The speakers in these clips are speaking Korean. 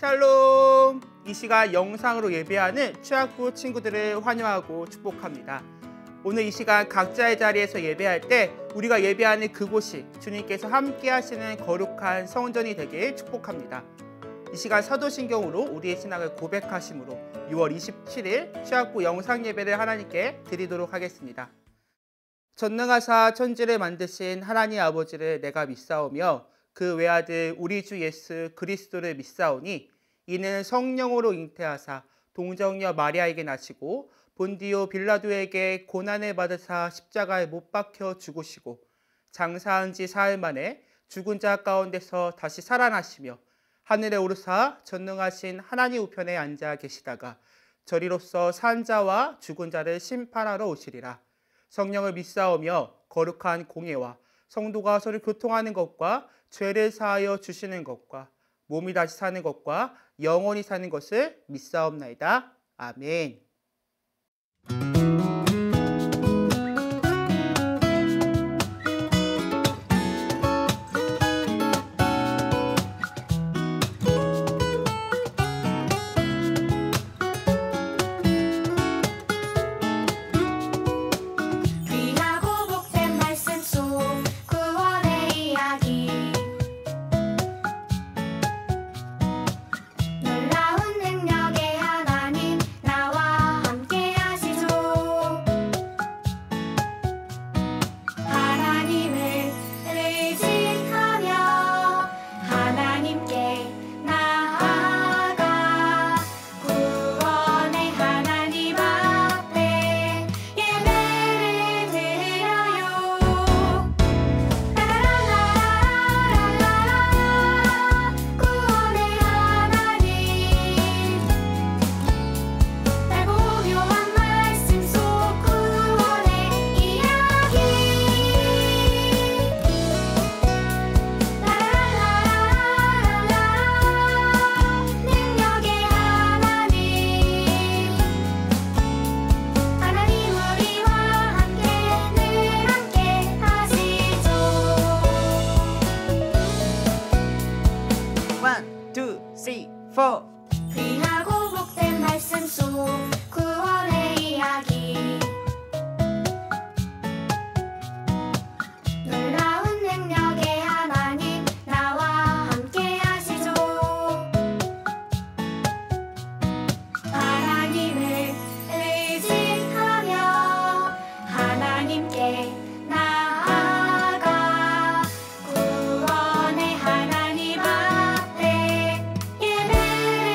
샬롬! 이 시간 영상으로 예배하는 취학부 친구들을 환영하고 축복합니다. 오늘 이 시간 각자의 자리에서 예배할 때 우리가 예배하는 그곳이 주님께서 함께 하시는 거룩한 성전이 되길 축복합니다. 이 시간 사도신경으로 우리의 신앙을 고백하심으로 6월 27일 취학부 영상 예배를 하나님께 드리도록 하겠습니다. 전능하사 천지를 만드신 하나님 아버지를 내가 믿사오며 그 외아들 우리 주 예수 그리스도를 믿사오니 이는 성령으로 잉태하사 동정녀 마리아에게 나시고 본디오 빌라도에게 고난을 받으사 십자가에 못 박혀 죽으시고 장사한 지 사흘 만에 죽은 자 가운데서 다시 살아나시며 하늘에 오르사 전능하신 하나님 우편에 앉아 계시다가 저리로서 산 자와 죽은 자를 심판하러 오시리라. 성령을 믿사오며 거룩한 공예와 성도가 서로 교통하는 것과 죄를 사하여 주시는 것과 몸이 다시 사는 것과 영원히 사는 것을 믿사옵나이다. 아멘. 귀하고 복된 말씀 속 구원의 이야기 놀라운 능력의 하나님 나와 함께 하시죠. 하나님을 의지하며 하나님께 나아가 구원의 하나님 앞에 예배를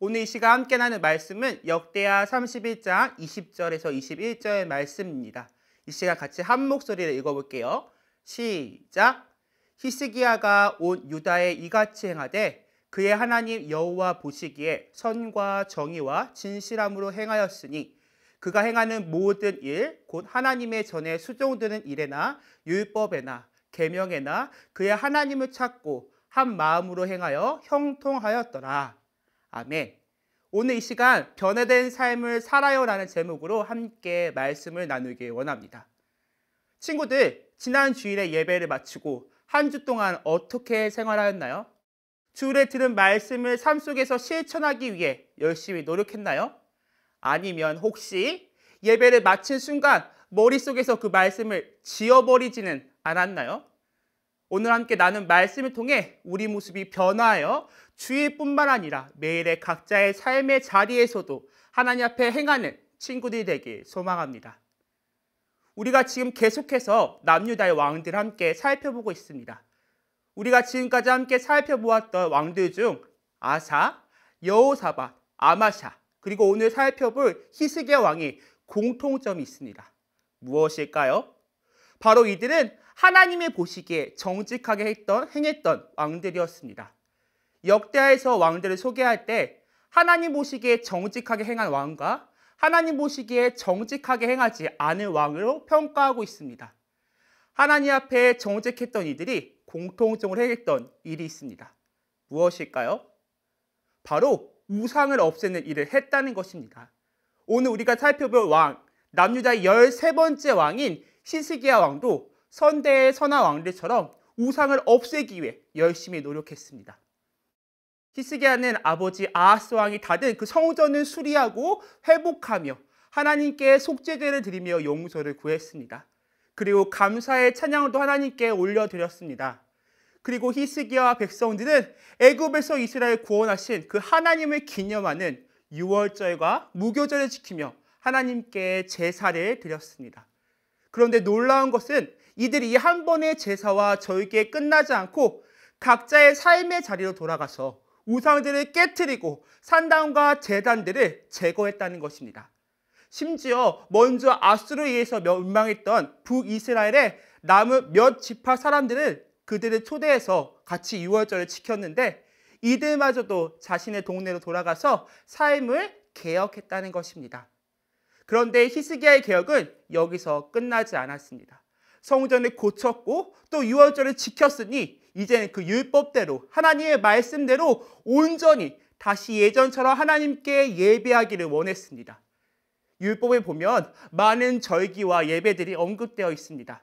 오늘 이 시간 함께 나눌 말씀은 역대하 31장 20절에서 21절의 말씀입니다. 이 시간 같이 한 목소리를 읽어볼게요. 시작! 히스기야가 온 유다에 이같이 행하되 그의 하나님 여호와 보시기에 선과 정의와 진실함으로 행하였으니 그가 행하는 모든 일, 곧 하나님의 전에 수종드는 일에나 율법에나 계명에나 그의 하나님을 찾고 한 마음으로 행하여 형통하였더라. 아멘. 오늘 이 시간 변화된 삶을 살아요라는 제목으로 함께 말씀을 나누길 원합니다. 친구들, 지난 주일에 예배를 마치고 한 주 동안 어떻게 생활하였나요? 주일에 들은 말씀을 삶 속에서 실천하기 위해 열심히 노력했나요? 아니면 혹시 예배를 마친 순간 머릿속에서 그 말씀을 지워버리지는 않았나요? 오늘 함께 나눈 말씀을 통해 우리 모습이 변화하여 주일뿐만 아니라 매일의 각자의 삶의 자리에서도 하나님 앞에 행하는 친구들이 되길 소망합니다. 우리가 지금 계속해서 남유다의 왕들을 함께 살펴보고 있습니다. 우리가 지금까지 함께 살펴보았던 왕들 중 아사, 여호사밧, 아마샤, 그리고 오늘 살펴볼 히스기야 왕이 공통점이 있습니다. 무엇일까요? 바로 이들은 하나님이 보시기에 정직하게 행했던 왕들이었습니다. 역대하에서 왕들을 소개할 때 하나님 보시기에 정직하게 행한 왕과 하나님 보시기에 정직하게 행하지 않은 왕으로 평가하고 있습니다. 하나님 앞에 정직했던 이들이 공통적으로 행했던 일이 있습니다. 무엇일까요? 바로 우상을 없애는 일을 했다는 것입니다. 오늘 우리가 살펴볼 왕, 남유다의 13번째 왕인 히스기야 왕도 선대의 선한 왕들처럼 우상을 없애기 위해 열심히 노력했습니다. 히스기야는 아버지 아하스 왕이 닫은 그 성전을 수리하고 회복하며 하나님께 속죄제를 드리며 용서를 구했습니다. 그리고 감사의 찬양도 하나님께 올려드렸습니다. 그리고 히스기야와 백성들은 애굽에서 이스라엘 구원하신 그 하나님을 기념하는 유월절과 무교절을 지키며 하나님께 제사를 드렸습니다. 그런데 놀라운 것은 이들이 이 한 번의 제사와 절기에 끝나지 않고 각자의 삶의 자리로 돌아가서 우상들을 깨트리고 산당과 제단들을 제거했다는 것입니다. 심지어 먼저 아수르에 의해서 멸망했던 북이스라엘의 남은 몇 지파 사람들을 그들을 초대해서 같이 유월절을 지켰는데 이들마저도 자신의 동네로 돌아가서 삶을 개혁했다는 것입니다. 그런데 히스기야의 개혁은 여기서 끝나지 않았습니다. 성전을 고쳤고 또 유월절을 지켰으니 이제는 그 율법대로 하나님의 말씀대로 온전히 다시 예전처럼 하나님께 예배하기를 원했습니다. 율법에 보면 많은 절기와 예배들이 언급되어 있습니다.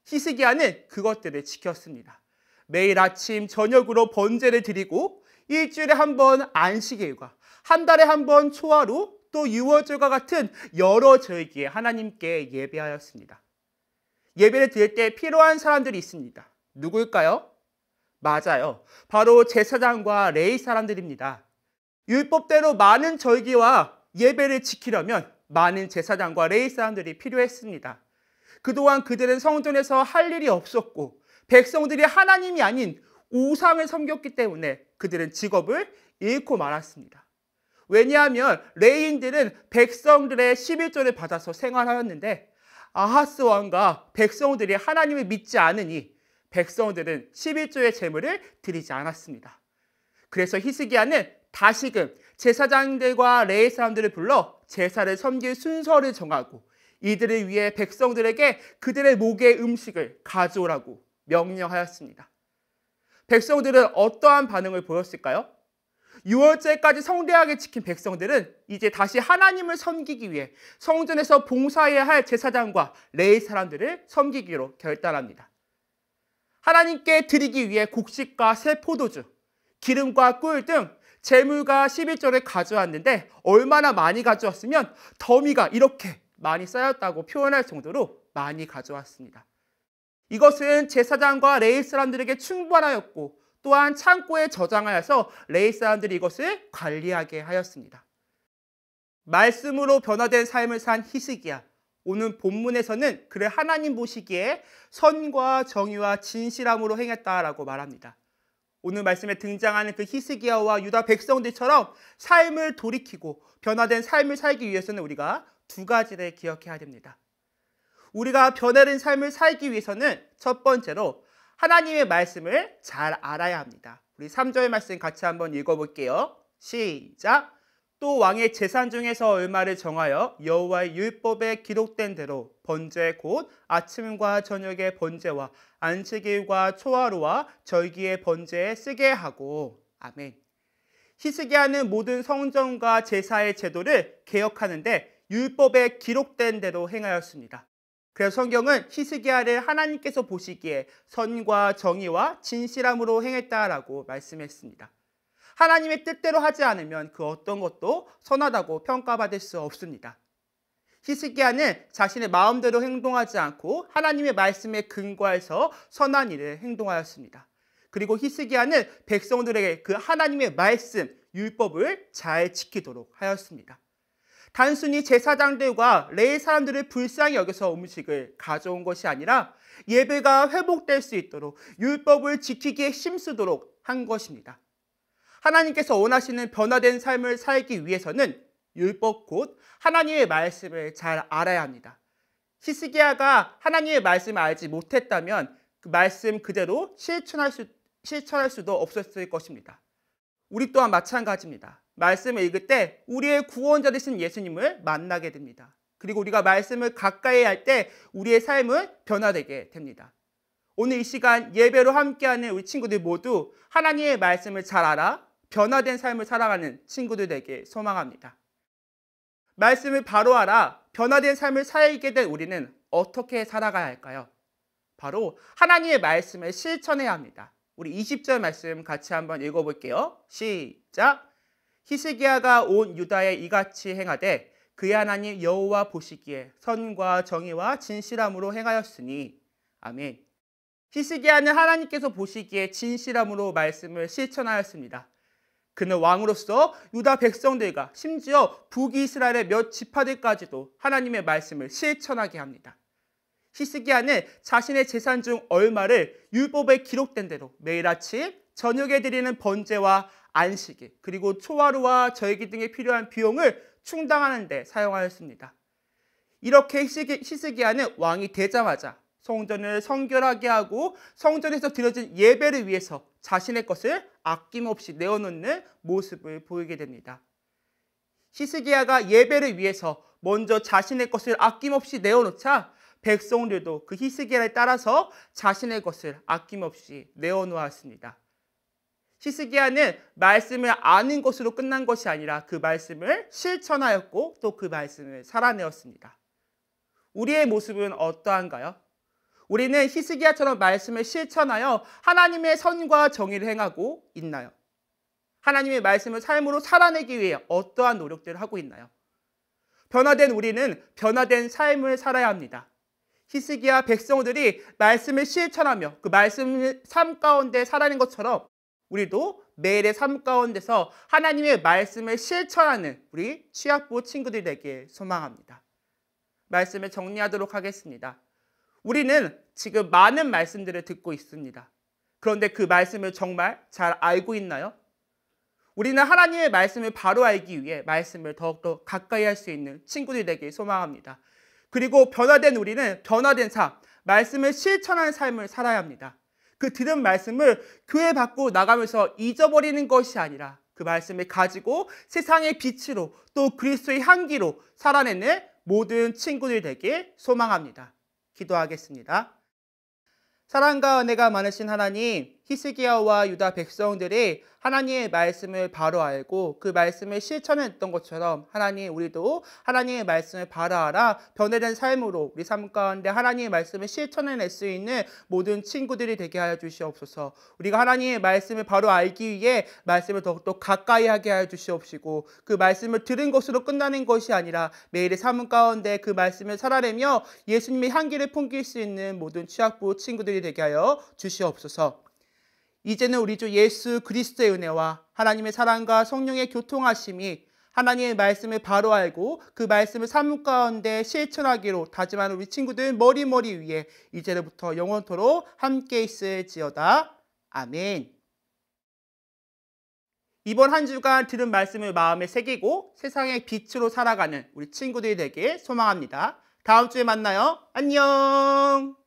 히스기야는 그것들을 지켰습니다. 매일 아침 저녁으로 번제를 드리고 일주일에 한 번 안식일과 한 달에 한 번 초하루 또 유월절과 같은 여러 절기에 하나님께 예배하였습니다. 예배를 드릴 때 필요한 사람들이 있습니다. 누굴까요? 맞아요. 바로 제사장과 레위 사람들입니다. 율법대로 많은 절기와 예배를 지키려면 많은 제사장과 레위 사람들이 필요했습니다. 그동안 그들은 성전에서 할 일이 없었고 백성들이 하나님이 아닌 우상을 섬겼기 때문에 그들은 직업을 잃고 말았습니다. 왜냐하면 레위인들은 백성들의 11조를 받아서 생활하였는데 아하스 왕과 백성들이 하나님을 믿지 않으니 백성들은 11조의 제물을 드리지 않았습니다. 그래서 히스기야는 다시금 제사장들과 레위 사람들을 불러 제사를 섬길 순서를 정하고 이들을 위해 백성들에게 그들의 목의 음식을 가져오라고 명령하였습니다. 백성들은 어떠한 반응을 보였을까요? 유월절까지 성대하게 지킨 백성들은 이제 다시 하나님을 섬기기 위해 성전에서 봉사해야 할 제사장과 레위 사람들을 섬기기로 결단합니다. 하나님께 드리기 위해 곡식과 새 포도주, 기름과 꿀 등 제물과 11조를 가져왔는데 얼마나 많이 가져왔으면 더미가 이렇게 많이 쌓였다고 표현할 정도로 많이 가져왔습니다. 이것은 제사장과 레위 사람들에게 충분하였고 또한 창고에 저장하여서 레위 사람들이 이것을 관리하게 하였습니다. 말씀으로 변화된 삶을 산 히스기야. 오늘 본문에서는 그를 하나님 보시기에 선과 정의와 진실함으로 행했다라고 말합니다. 오늘 말씀에 등장하는 그 히스기야와 유다 백성들처럼 삶을 돌이키고 변화된 삶을 살기 위해서는 우리가 두 가지를 기억해야 됩니다. 우리가 변화된 삶을 살기 위해서는 첫 번째로 하나님의 말씀을 잘 알아야 합니다. 우리 3절 말씀 같이 한번 읽어볼게요. 시작! 또 왕의 재산 중에서 얼마를 정하여 여호와의 율법에 기록된 대로 번제 곧 아침과 저녁의 번제와 안식일과 초하루와 절기의 번제에 쓰게 하고. 아멘. 히스기야는 모든 성전과 제사의 제도를 개혁하는데 율법에 기록된 대로 행하였습니다. 그래서 성경은 히스기야를 하나님께서 보시기에 선과 정의와 진실함으로 행했다라고 말씀했습니다. 하나님의 뜻대로 하지 않으면 그 어떤 것도 선하다고 평가받을 수 없습니다. 히스기야는 자신의 마음대로 행동하지 않고 하나님의 말씀에 근거해서 선한 일을 행동하였습니다. 그리고 히스기야는 백성들에게 그 하나님의 말씀, 율법을 잘 지키도록 하였습니다. 단순히 제사장들과 레위 사람들을 불쌍히 여겨서 음식을 가져온 것이 아니라 예배가 회복될 수 있도록 율법을 지키기에 힘쓰도록 한 것입니다. 하나님께서 원하시는 변화된 삶을 살기 위해서는 율법 곧 하나님의 말씀을 잘 알아야 합니다. 히스기야가 하나님의 말씀을 알지 못했다면 그 말씀 그대로 실천할 수도 없었을 것입니다. 우리 또한 마찬가지입니다. 말씀을 읽을 때 우리의 구원자 되신 예수님을 만나게 됩니다. 그리고 우리가 말씀을 가까이 할 때 우리의 삶은 변화되게 됩니다. 오늘 이 시간 예배로 함께하는 우리 친구들 모두 하나님의 말씀을 잘 알아 변화된 삶을 살아가는 친구들 되게 소망합니다. 말씀을 바로 알아 변화된 삶을 살게 된 우리는 어떻게 살아가야 할까요? 바로 하나님의 말씀을 실천해야 합니다. 우리 20절 말씀 같이 한번 읽어볼게요. 시작! 히스기야가 온 유다에 이같이 행하되 그의 하나님 여호와 보시기에 선과 정의와 진실함으로 행하였으니. 아멘. 히스기야는 하나님께서 보시기에 진실함으로 말씀을 실천하였습니다. 그는 왕으로서 유다 백성들과 심지어 북이스라엘의 몇 지파들까지도 하나님의 말씀을 실천하게 합니다. 히스기야는 자신의 재산 중 얼마를 율법에 기록된 대로 매일 아침 저녁에 드리는 번제와 안식일 그리고 초하루와 절기 등에 필요한 비용을 충당하는 데 사용하였습니다. 이렇게 히스기야는 왕이 되자마자 성전을 성결하게 하고 성전에서 드려진 예배를 위해서 자신의 것을 아낌없이 내어놓는 모습을 보이게 됩니다. 히스기야가 예배를 위해서 먼저 자신의 것을 아낌없이 내어놓자 백성들도 그 히스기야를 따라서 자신의 것을 아낌없이 내어놓았습니다. 히스기야는 말씀을 아는 것으로 끝난 것이 아니라 그 말씀을 실천하였고 또 그 말씀을 살아내었습니다. 우리의 모습은 어떠한가요? 우리는 히스기야처럼 말씀을 실천하여 하나님의 선과 정의를 행하고 있나요? 하나님의 말씀을 삶으로 살아내기 위해 어떠한 노력들을 하고 있나요? 변화된 우리는 변화된 삶을 살아야 합니다. 히스기야 백성들이 말씀을 실천하며 그 말씀을 삶 가운데 살아낸 것처럼 우리도 매일의 삶 가운데서 하나님의 말씀을 실천하는 우리 취약부 친구들 되길 소망합니다. 말씀을 정리하도록 하겠습니다. 우리는 지금 많은 말씀들을 듣고 있습니다. 그런데 그 말씀을 정말 잘 알고 있나요? 우리는 하나님의 말씀을 바로 알기 위해 말씀을 더욱더 가까이 할 수 있는 친구들이 되길 소망합니다. 그리고 변화된 우리는 변화된 삶, 말씀을 실천하는 삶을 살아야 합니다. 그 들은 말씀을 교회 밖으로 나가면서 잊어버리는 것이 아니라 그 말씀을 가지고 세상의 빛으로 또 그리스도의 향기로 살아내는 모든 친구들이 되길 소망합니다. 기도하겠습니다. 사랑과 은혜가 많으신 하나님, 히스기야와 유다 백성들이 하나님의 말씀을 바로 알고 그 말씀을 실천했던 것처럼 하나님 우리도 하나님의 말씀을 바로 알아 변화된 삶으로 우리 삶 가운데 하나님의 말씀을 실천해낼 수 있는 모든 친구들이 되게 하여 주시옵소서. 우리가 하나님의 말씀을 바로 알기 위해 말씀을 더욱더 가까이 하게 하여 주시옵시고 그 말씀을 들은 것으로 끝나는 것이 아니라 매일의 삶 가운데 그 말씀을 살아내며 예수님의 향기를 풍길 수 있는 모든 취약부 친구들이 되게 하여 주시옵소서. 이제는 우리 주 예수 그리스도의 은혜와 하나님의 사랑과 성령의 교통하심이 하나님의 말씀을 바로 알고 그 말씀을 삶 가운데 실천하기로 다짐하는 우리 친구들 머리 위에 이제부터 영원토록 함께 있을지어다. 아멘. 이번 한 주간 들은 말씀을 마음에 새기고 세상의 빛으로 살아가는 우리 친구들이 되길 소망합니다. 다음 주에 만나요. 안녕.